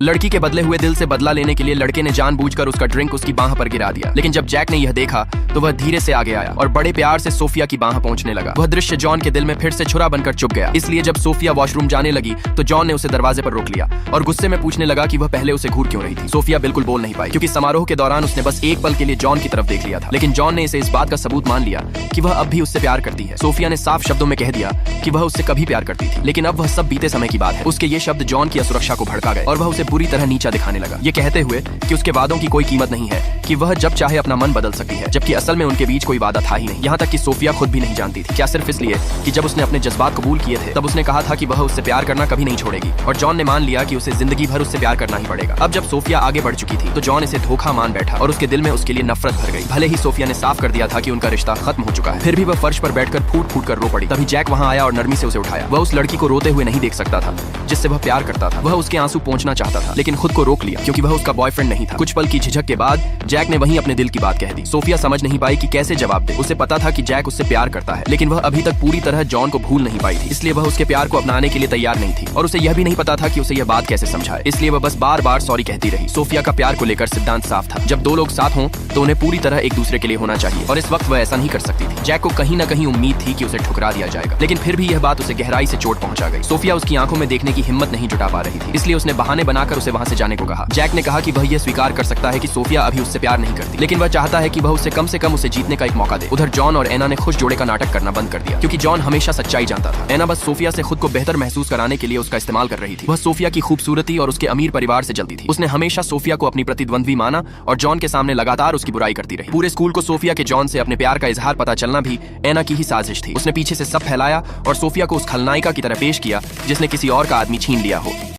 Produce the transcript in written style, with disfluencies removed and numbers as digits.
लड़की के बदले हुए दिल से बदला लेने के लिए लड़के ने जानबूझकर उसका ड्रिंक उसकी बांह पर गिरा दिया। लेकिन जब जैक ने यह देखा तो वह धीरे से आगे आया और बड़े प्यार से सोफिया की बांह पहुंचने लगा। वह दृश्य जॉन के दिल में फिर से छुरा बनकर चुभ गया। इसलिए जब सोफिया वॉशरूम जाने लगी तो जॉन ने उसे दरवाजे पर रोक लिया और गुस्से में पूछने लगा कि वह पहले उसे घूर क्यों रही थी। सोफिया बिल्कुल बोल नहीं पाई क्योंकि समारोह के दौरान उसने बस एक पल के लिए जॉन की तरफ देख लिया था। लेकिन जॉन ने इसे इस बात का सबूत मान लिया कि वह अब भी उससे प्यार करती है। सोफिया ने साफ शब्दों में कह दिया कि वह उससे कभी प्यार करती थी, लेकिन अब वह सब बीते समय की बात है। उसके ये शब्द जॉन की असुरक्षा को भड़का गए और वह उसे बुरी तरह नीचा दिखाने लगा, ये कहते हुए कि उसके वादों की कोई कीमत नहीं है, कि वह जब चाहे अपना मन बदल सकती है, जबकि असल में उनके बीच कोई वादा था ही नहीं। यहाँ तक कि सोफिया खुद भी नहीं जानती थी। क्या सिर्फ इसलिए कि जब उसने अपने जज्बात कबूल किए थे तब उसने कहा था कि वह उससे प्यार करना कभी नहीं छोड़ेगी, और जॉन ने मान लिया कि उसे जिंदगी भर उससे प्यार करना ही पड़ेगा। अब जब सोफिया आगे बढ़ चुकी थी तो जॉन इसे धोखा मान बैठा और उसके दिल में उसके लिए नफरत भर गई। भले ही सोफिया ने साफ कर दिया था कि उनका रिश्ता खत्म हो चुका है, फिर भी वह फर्श पर बैठकर फूट फूट कर रो पड़ी। तभी जैक वहाँ आया और नरमी से उसे उठाया। वह उस लड़की को रोते हुए नहीं देख सकता था जिससे वह प्यार करता था। वह उसके आंसू पोंछना चाहता था लेकिन खुद को रोक लिया क्योंकि वह उसका बॉयफ्रेंड नहीं था। कुछ पल की झिझक के बाद जैक ने वहीं अपने दिल की बात कह दी। सोफिया समझ नहीं पाई कि कैसे जवाब दे। उसे पता था कि जैक उससे प्यार करता है, लेकिन वह अभी तक पूरी तरह जॉन को भूल नहीं पाई थी, इसलिए वह उसके प्यार को अपनाने के लिए तैयार नहीं थी। और उसे यह भी नहीं पता था कि उसे यह बात कैसे समझाए, इसलिए वह बस बार बार सॉरी कहती रही। सोफिया का प्यार को लेकर सिद्धांत साफ था, जब दो लोग साथ हों तो उन्हें पूरी तरह एक दूसरे के लिए होना चाहिए, और इस वक्त वह ऐसा नहीं कर सकती थी। जैक को कहीं न कहीं उम्मीद थी कि उसे ठुकरा दिया जाएगा, लेकिन फिर भी यह बात उसे गहराई से चोट पहुंचा गई। सोफिया उसकी आंखों में देखने की हिम्मत नहीं जुटा पा रही थी, इसलिए उसने बहाने बनाकर उसे वहां से जाने को कहा। जैक ने कहा कि वह यह स्वीकार कर सकता है कि सोफिया अभी उससे प्यार नहीं करती, लेकिन वह चाहता है कि वह उसे कम से कम उसे जीतने का एक मौका दे। उधर जॉन और एना ने खुश जोड़े का नाटक करना बंद कर दिया क्योंकि जॉन हमेशा सच्चाई जानता था। एना बस सोफिया से खुद को बेहतर महसूस कराने के लिए उसका इस्तेमाल कर रही थी। वह सोफिया की खूबसूरती और उसके अमीर परिवार से जलती थी। उसने हमेशा सोफिया को अपनी प्रतिद्वंद्वी माना और जॉन के सामने लगातार उसकी बुराई करती रही। पूरे स्कूल को सोफिया के जॉन से अपने प्यार का इजहार पता चलना भी एना की ही साजिश थी। उसने पीछे से सब फैलाया और सोफिया को उस खलनायिका की तरह पेश किया जिसने किसी और का आदमी छीन लिया हो।